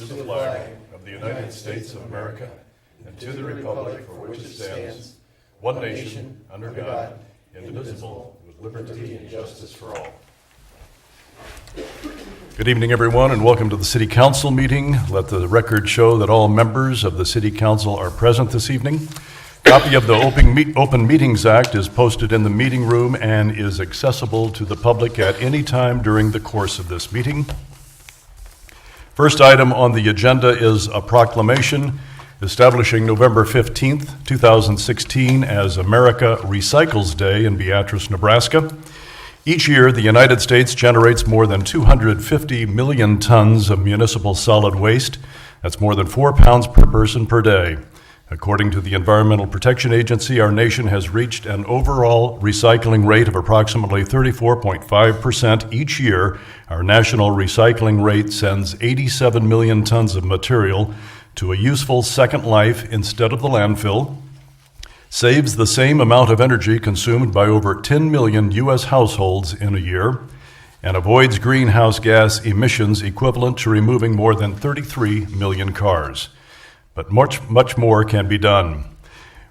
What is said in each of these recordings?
to the flag of the United States of America and to the republic for which it stands, one nation, under God, indivisible, with liberty and justice for all. Good evening, everyone, and welcome to the City Council meeting. Let the record show that all members of the City Council are present this evening. Copy of the Open Meetings Act is posted in the meeting room and is accessible to the public at any time during the course of this meeting. First item on the agenda is a proclamation establishing November 15th, 2016 as America Recycles Day in Beatrice, Nebraska. Each year, the United States generates more than 250 million tons of municipal solid waste. That's more than 4 pounds per person per day. According to the Environmental Protection Agency, our nation has reached an overall recycling rate of approximately 34.5% each year. Our national recycling rate sends 87 million tons of material to a useful second life instead of the landfill, saves the same amount of energy consumed by over 10 million U.S. households in a year, and avoids greenhouse gas emissions equivalent to removing more than 33 million cars. But much more can be done.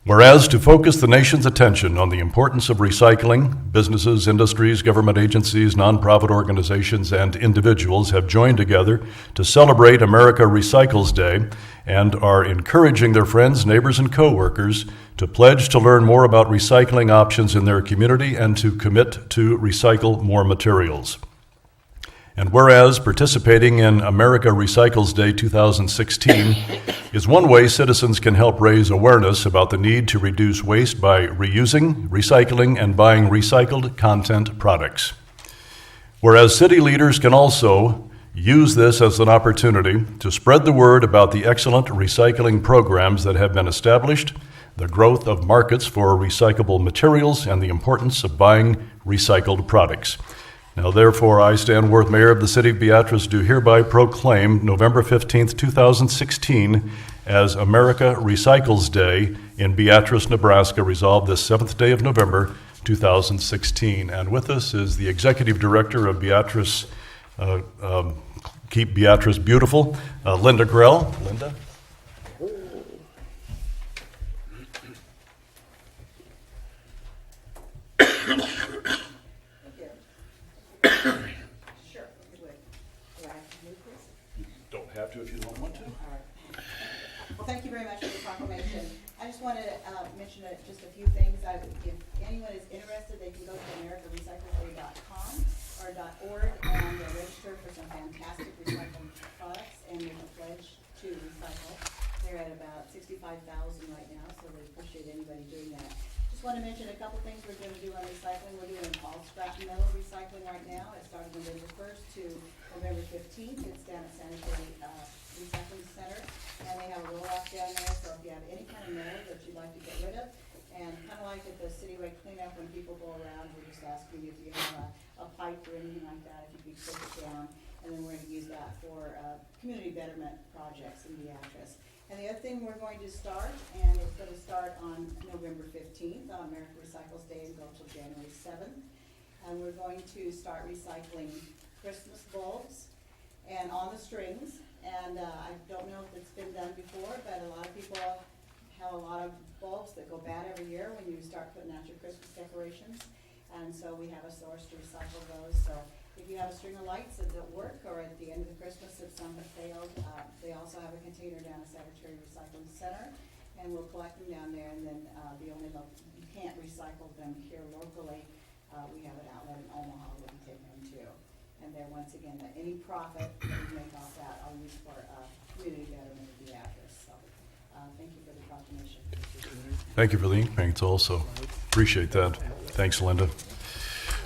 Whereas to focus the nation's attention on the importance of recycling, businesses, industries, government agencies, nonprofit organizations, and individuals have joined together to celebrate America Recycles Day and are encouraging their friends, neighbors, and coworkers to pledge to learn more about recycling options in their community and to commit to recycle more materials. And whereas participating in America Recycles Day 2016 is one way citizens can help raise awareness about the need to reduce waste by reusing, recycling, and buying recycled content products. Whereas city leaders can also use this as an opportunity to spread the word about the excellent recycling programs that have been established, the growth of markets for recyclable materials, and the importance of buying recycled products. Now, therefore, I, Stan Worth, Mayor of the City of Beatrice, do hereby proclaim November 15th, 2016 as America Recycles Day in Beatrice, Nebraska, resolved this 7th day of November, 2016. And with us is the Executive Director of Beatrice, Keep Beatrice Beautiful, Linda Grell. Linda? Thank you very much for the proclamation. I just wanted to mention just a few things. If anyone is interested, they can go to americarecyclesday.com or .org and register for some fantastic recycled products and make a pledge to recycle. They're at about 65,000 right now, so we appreciate anybody doing that. Just want to mention a couple things we're going to do on recycling. We're doing all scrap metal recycling right now. It started November 1st to November 15th. It's down at Sanitary Recycling Center. And they have a roll-off down there, so if you have any kind of metal that you'd like to get rid of, and kind of like at the citywide cleanup when people go around, we're just asking if you have a pipe or anything like that, if you could take it down, and then we're going to use that for community betterment projects in Beatrice. And the other thing we're going to start, and it's going to start on November 15th, on America Recycles Day, and go until January 7th, and we're going to start recycling Christmas bulbs and on the strings. And I don't know if it's been done before, but a lot of people have a lot of bulbs that go bad every year when you start putting out your Christmas decorations. And so we have a source to recycle those. So if you have a string of lights that don't work, or at the end of Christmas if some have failed, they also have a container down at Sanitary Recycling Center. And we'll collect them down there, and then you can't recycle them here locally. We have an outlet in Omaha where we take them to. And there, once again, any profit that we make off that, I'll use for community betterment of Beatrice. So, thank you for the proclamation. Thank you for the ink paints also. Appreciate that. Thanks, Linda.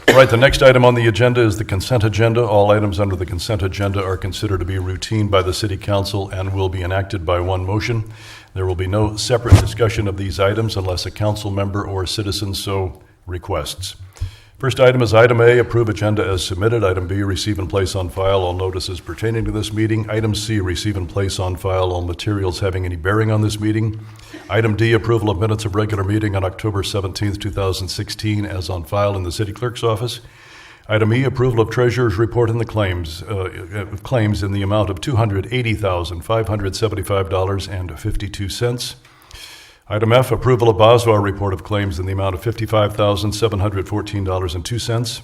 All right, the next item on the agenda is the consent agenda. All items under the consent agenda are considered to be routine by the City Council and will be enacted by one motion. There will be no separate discussion of these items unless a council member or citizen so requests. First item is item A, approve agenda as submitted. Item B, receive and place on file all notices pertaining to this meeting. Item C, receive and place on file all materials having any bearing on this meeting. Item D, approval of minutes of regular meeting on October 17th, 2016, as on file in the city clerk's office. Item E, approval of treasurer's report in the claims in the amount of $280,575.52. Item F, approval of Boswell report of claims in the amount of $55,714.02.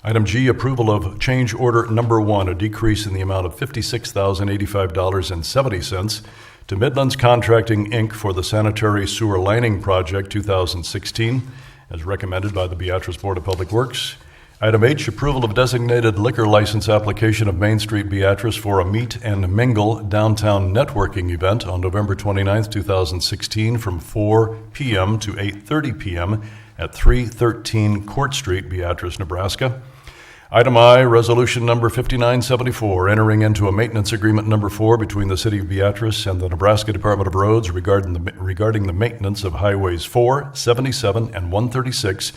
Item G, approval of change order number 1, a decrease in the amount of $56,085.70 to Midlands Contracting, Inc. for the Sanitary Sewer Lining Project 2016, as recommended by the Beatrice Board of Public Works. Item H, approval of designated liquor license application of Main Street Beatrice for a Meet and Mingle downtown networking event on November 29th, 2016 from 4 p.m. to 8:30 p.m. at 313 Court Street, Beatrice, Nebraska. Item I, resolution number 5974, entering into a maintenance agreement number 4 between the City of Beatrice and the Nebraska Department of Roads regarding the maintenance of highways 4, 77, and 136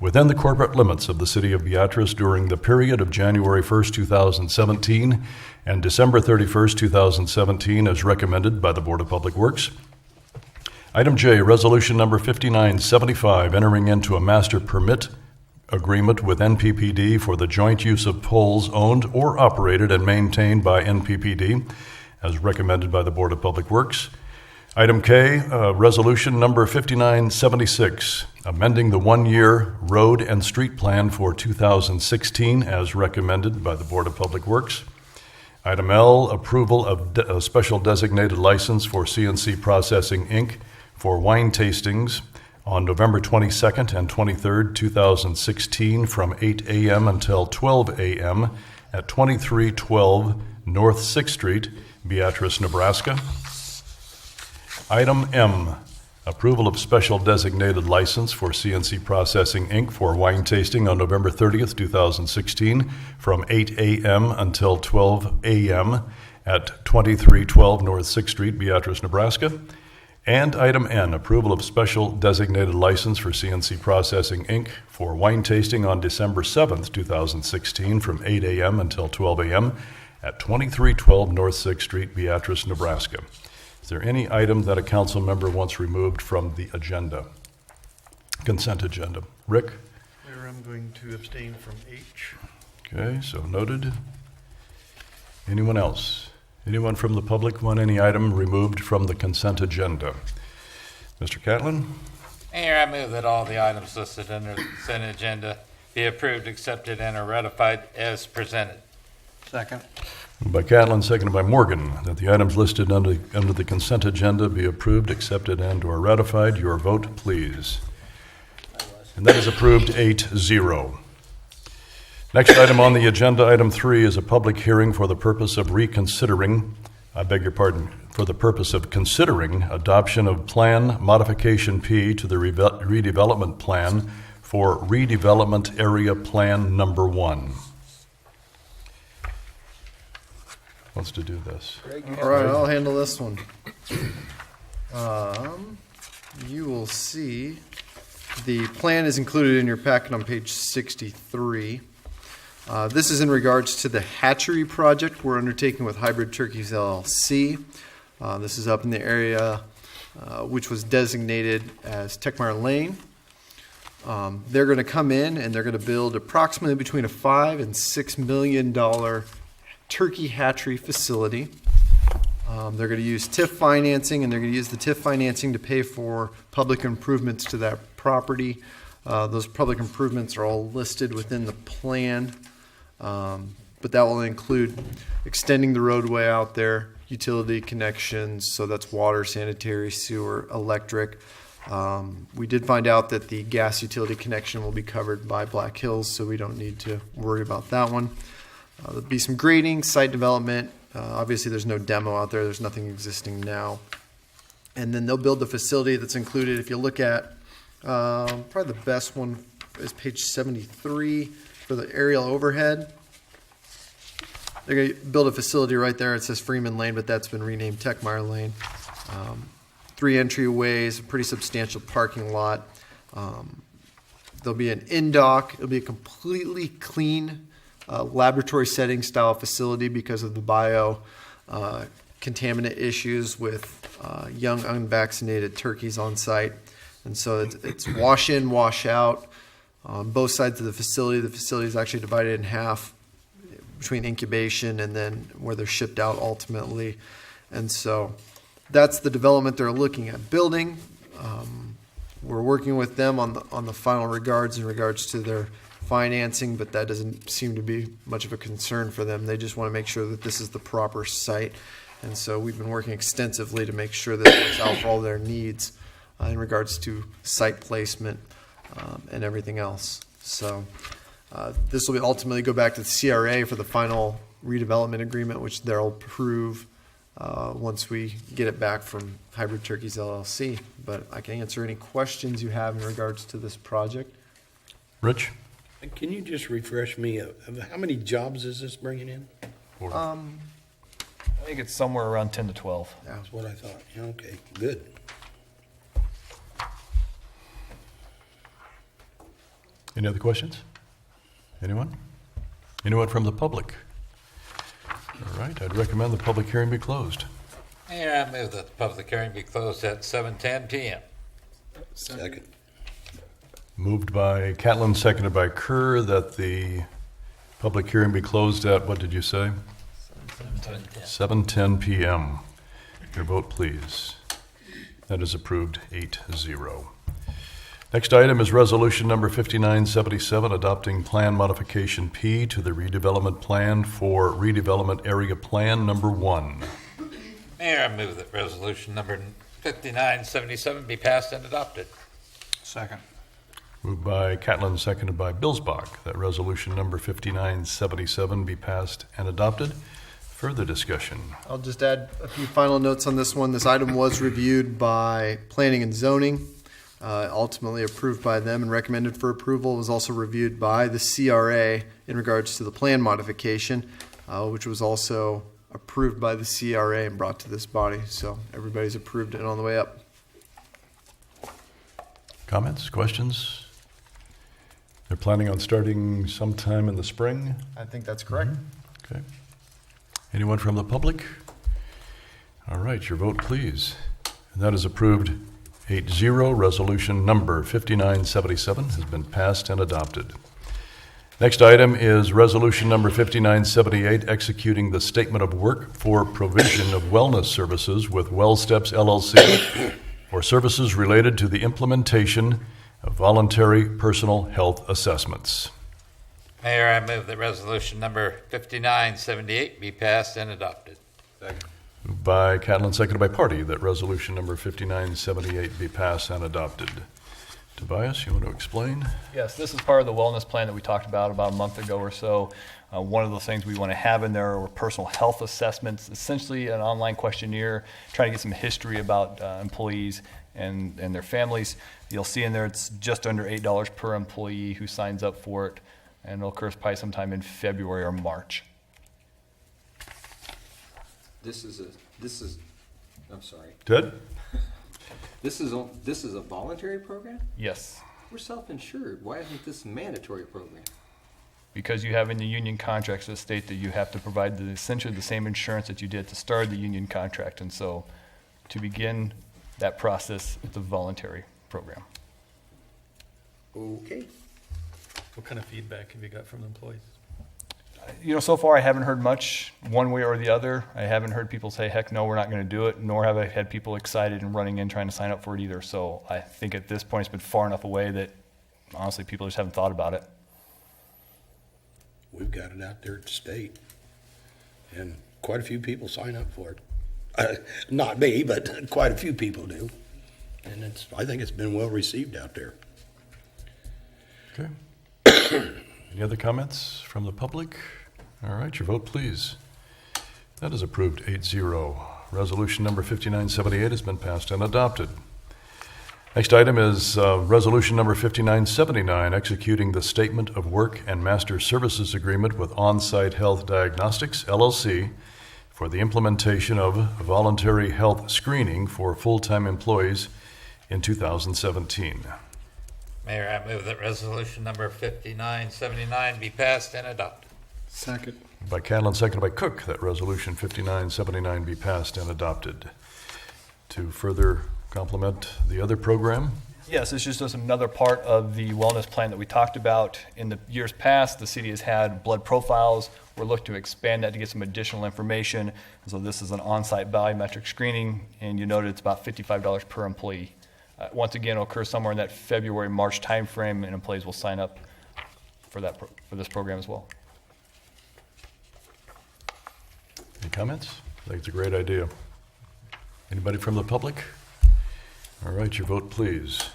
within the corporate limits of the City of Beatrice during the period of January 1st, 2017 and December 31st, 2017, as recommended by the Board of Public Works. Item J, resolution number 5975, entering into a master permit agreement with NPPD for the joint use of poles owned or operated and maintained by NPPD, as recommended by the Board of Public Works. Item K, resolution number 5976, amending the one-year road and street plan for 2016, as recommended by the Board of Public Works. Item L, approval of a special designated license for CNC Processing, Inc. for wine tastings on November 22nd and 23rd, 2016, from 8 a.m. until 12 a.m. at 2312 North 6th Street, Beatrice, Nebraska. Item M, approval of special designated license for CNC Processing, Inc. for wine tasting on November 30th, 2016, from 8 a.m. until 12 a.m. at 2312 North 6th Street, Beatrice, Nebraska. And item N, approval of special designated license for CNC Processing, Inc. for wine tasting on December 7th, 2016, from 8 a.m. until 12 a.m. at 2312 North 6th Street, Beatrice, Nebraska. Is there any item that a council member wants removed from the agenda? Consent agenda. Rick? Mayor, I'm going to abstain from H. Okay, so noted. Anyone else? Anyone from the public want any item removed from the consent agenda? Mr. Catlin? Mayor, I move that all the items listed under the consent agenda be approved, accepted, and are ratified as presented. Second. Moved by Catlin, seconded by Morgan, that the items listed under the consent agenda be approved, accepted, and or ratified. Your vote, please. And that is approved 8-0. Next item on the agenda, item 3, is a public hearing for the purpose of for the purpose of considering adoption of Plan Modification P to the redevelopment plan for Redevelopment Area Plan Number 1. Wants to do this? All right, I'll handle this one. You will see the plan is included in your packet on page 63. This is in regards to the hatchery project we're undertaking with Hybrid Turkeys LLC. This is up in the area which was designated as Techmeyer Lane. They're going to come in and they're going to build approximately between a $5 and $6 million turkey hatchery facility. They're going to use TIF financing, and they're going to use the TIF financing to pay for public improvements to that property. Those public improvements are all listed within the plan. But that will include extending the roadway out there, utility connections, so that's water, sanitary, sewer, electric. We did find out that the gas utility connection will be covered by Black Hills, so we don't need to worry about that one. There'll be some grading, site development. Obviously, there's no demo out there. There's nothing existing now. And then they'll build the facility that's included. If you look at, probably the best one is page 73 for the aerial overhead. They're going to build a facility right there. It says Freeman Lane, but that's been renamed Techmeyer Lane. 3 entryways, a pretty substantial parking lot. There'll be an in-dock. It'll be a completely clean laboratory setting style facility because of the bio contaminant issues with young unvaccinated turkeys on site. And so it's wash in, wash out. on both sides of the facility. The facility is actually divided in half between incubation and then where they're shipped out ultimately. And so that's the development they're looking at building. We're working with them on the final regards in regards to their financing, but that doesn't seem to be much of a concern for them. They just want to make sure that this is the proper site. And so we've been working extensively to make sure that it's out for all their needs in regards to site placement and everything else. So this will ultimately go back to the CRA for the final redevelopment agreement, which they'll approve once we get it back from Hybrid Turkeys LLC. But I can answer any questions you have in regards to this project. Rich? Can you just refresh me, how many jobs is this bringing in? I think it's somewhere around 10 to 12. That's what I thought. Yeah, okay, good. Any other questions? Anyone? Anyone from the public? All right, I'd recommend the public hearing be closed. Mayor, I move that the public hearing be closed at 7:10 PM. Second. Moved by Catlin, seconded by Kerr, that the public hearing be closed at, what did you say? 7:10 PM. Your vote, please. That is approved 8-0. Next item is resolution number 5977, adopting plan modification P to the redevelopment plan for redevelopment area plan number 1. Mayor, I move that resolution number 5977 be passed and adopted. Second. Moved by Catlin, seconded by Billsbach, that resolution number 5977 be passed and adopted. Further discussion. I'll just add a few final notes on this one. This item was reviewed by Planning and Zoning, ultimately approved by them and recommended for approval. It was also reviewed by the CRA in regards to the plan modification, which was also approved by the CRA and brought to this body. So everybody's approved it on the way up. Comments, questions? They're planning on starting sometime in the spring? I think that's correct. Okay. Anyone from the public? All right, your vote, please. And that is approved 8-0. Resolution number 5977 has been passed and adopted. Next item is resolution number 5978, executing the statement of work for provision of wellness services with WellSteps LLC for services related to the implementation of voluntary personal health assessments. Mayor, I move that resolution number 5978 be passed and adopted. Moved by Catlin, seconded by Party, that resolution number 5978 be passed and adopted. Tobias, you want to explain? Yes, this is part of the wellness plan that we talked about a month ago or so. One of the things we want to have in there are personal health assessments, essentially an online questionnaire, trying to get some history about employees and their families. You'll see in there it's just under $8 per employee who signs up for it, and it'll occur probably sometime in February or March. I'm sorry. Ted? This is a voluntary program? Yes, We're self-insured. Why isn't this a mandatory program? because you have in the union contracts that state that you have to provide essentially the same insurance that you did to start the union contract. And so to begin that process, it's a voluntary program. Okay. What kind of feedback have you got from employees? You know, so far I haven't heard much one way or the other. I haven't heard people say, heck no, we're not going to do it, nor have I had people excited and running in trying to sign up for it either. So I think at this point it's been far enough away that honestly people just haven't thought about it. We've got it out there at the state, and quite a few people sign up for it. Not me, but quite a few people do. And I think it's been well received out there. Okay. Any other comments from the public? All right, your vote, please. That is approved 8-0. Resolution number 5978 has been passed and adopted. Next item is resolution number 5979, executing the statement of work and master services agreement with On-Site Health Diagnostics, LLC, for the implementation of voluntary health screening for full-time employees in 2017. Mayor, I move that resolution number 5979 be passed and adopted. Second. By Catlin, seconded by Cook, that resolution 5979 be passed and adopted. To further complement the other program, Yes, this is just another part of the wellness plan that we talked about. In the years past, the city has had blood profiles. We're looking to expand that to get some additional information. So this is an on-site biometric screening, and you noted it's about $55 per employee. Once again, it'll occur somewhere in that February, March timeframe, and employees will sign up for that for this program as well. Any comments? I think it's a great idea. Anybody from the public? All right, your vote, please.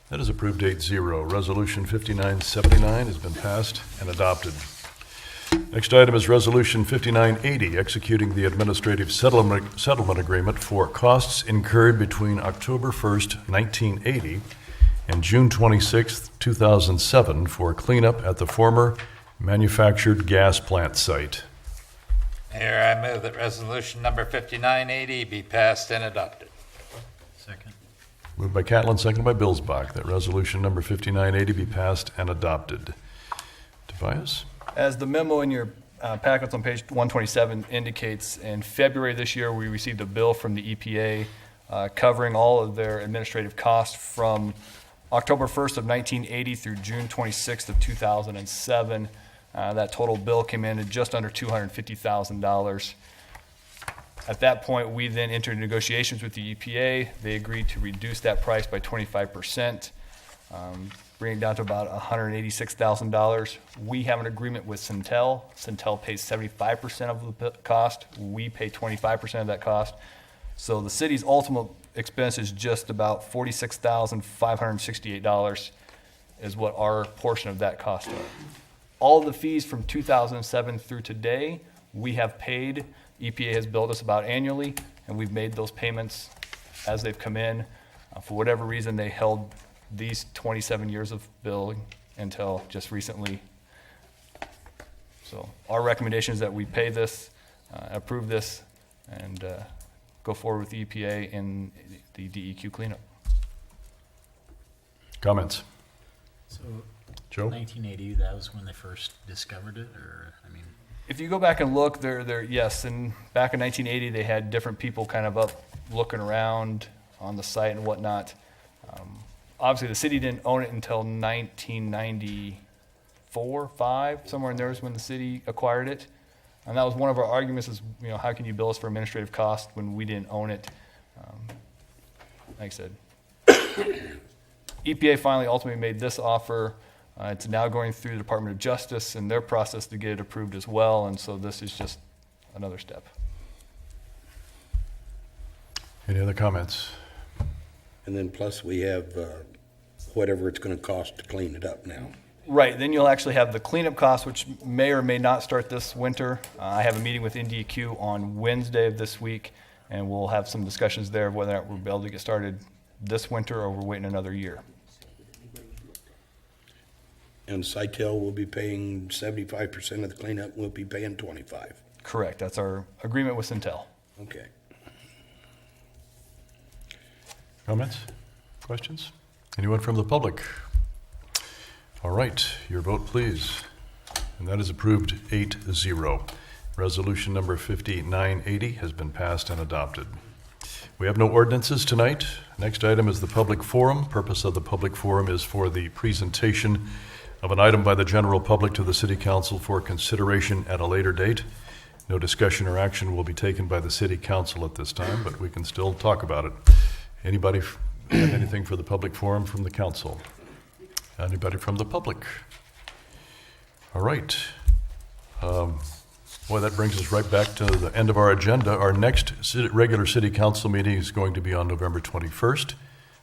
That is approved 8-0. Resolution 5979 has been passed and adopted. Next item is Resolution 5980, executing the administrative settlement agreement for costs incurred between October 1st, 1980 and June 26th, 2007 for cleanup at the former manufactured gas plant site. Mayor, I move that resolution number 5980 be passed and adopted. Second. Moved by Catlin, seconded by Billsbach, that resolution number 5980 be passed and adopted. Tobias? As the memo in your packets on page 127 indicates, in February this year, we received a bill from the EPA covering all of their administrative costs from October 1st of 1980 through June 26th of 2007. That total bill came in at just under $250,000. At that point, we then entered negotiations with the EPA. They agreed to reduce that price by 25%, bringing it down to about $186,000. We have an agreement with Centel. Centel pays 75% of the cost. We pay 25% of that cost. So the city's ultimate expense is just about $46,568 is what our portion of that cost are. All of the fees from 2007 through today, we have paid. EPA has billed us about annually, and we've made those payments as they've come in. For whatever reason, they held these 27 years of billing until just recently. So our recommendation is that we pay this, approve this, and go forward with the EPA in the DEQ cleanup. Comments? So, Joe? 1980, that was when they first discovered it, or, I mean, If you go back and look, yes, and back in 1980, they had different people kind of up looking around on the site and whatnot. Obviously, the city didn't own it until 1994, 5, somewhere in there is when the city acquired it. And that was one of our arguments is, how can you bill us for administrative costs when we didn't own it? Like I said, EPA finally ultimately made this offer. It's now going through the Department of Justice and their process to get it approved as well, and so this is just another step. Any other comments? And then plus we have whatever it's going to cost to clean it up now. Right, then you'll actually have the cleanup costs, which may or may not start this winter. I have a meeting with NDEQ on Wednesday of this week, and we'll have some discussions there of whether or not we'll be able to get started this winter or we're waiting another year. And Cytel will be paying 75% of the cleanup, we'll be paying 25. Correct, that's our agreement with Centel. Okay. Comments? Questions? Anyone from the public? All right, your vote, please. And that is approved 8-0. Resolution number 5980 has been passed and adopted. We have no ordinances tonight. Next item is the public forum. Purpose of the public forum is for the presentation of an item by the general public to the City Council for consideration at a later date. No discussion or action will be taken by the City Council at this time, but we can still talk about it. Anybody have anything for the public forum from the council? Anybody from the public? All right. Boy, that brings us right back to the end of our agenda. Our next regular City Council meeting is going to be on November 21st,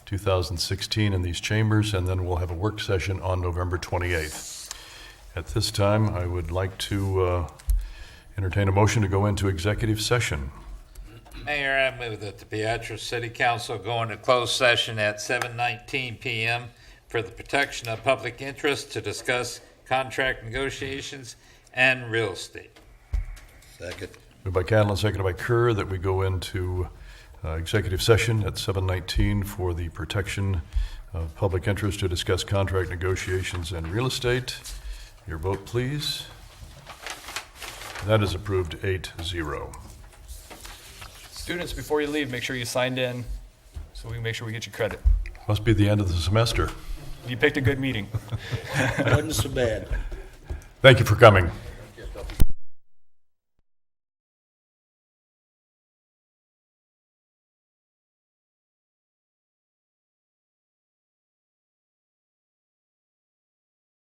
2016 in these chambers, and then we'll have a work session on November 28th. At this time, I would like to entertain a motion to go into executive session. Mayor, I move that the Beatrice City Council go into closed session at 7:19 p.m. for the protection of public interest to discuss contract negotiations and real estate. Second. Moved by Catlin, seconded by Kerr, that we go into executive session at 7:19 for the protection of public interest to discuss contract negotiations and real estate. Your vote, please. That is approved 8-0. Students, before you leave, make sure you signed in so we can make sure we get you credit. Must be the end of the semester. You picked a good meeting. Wasn't so bad. Thank you for coming.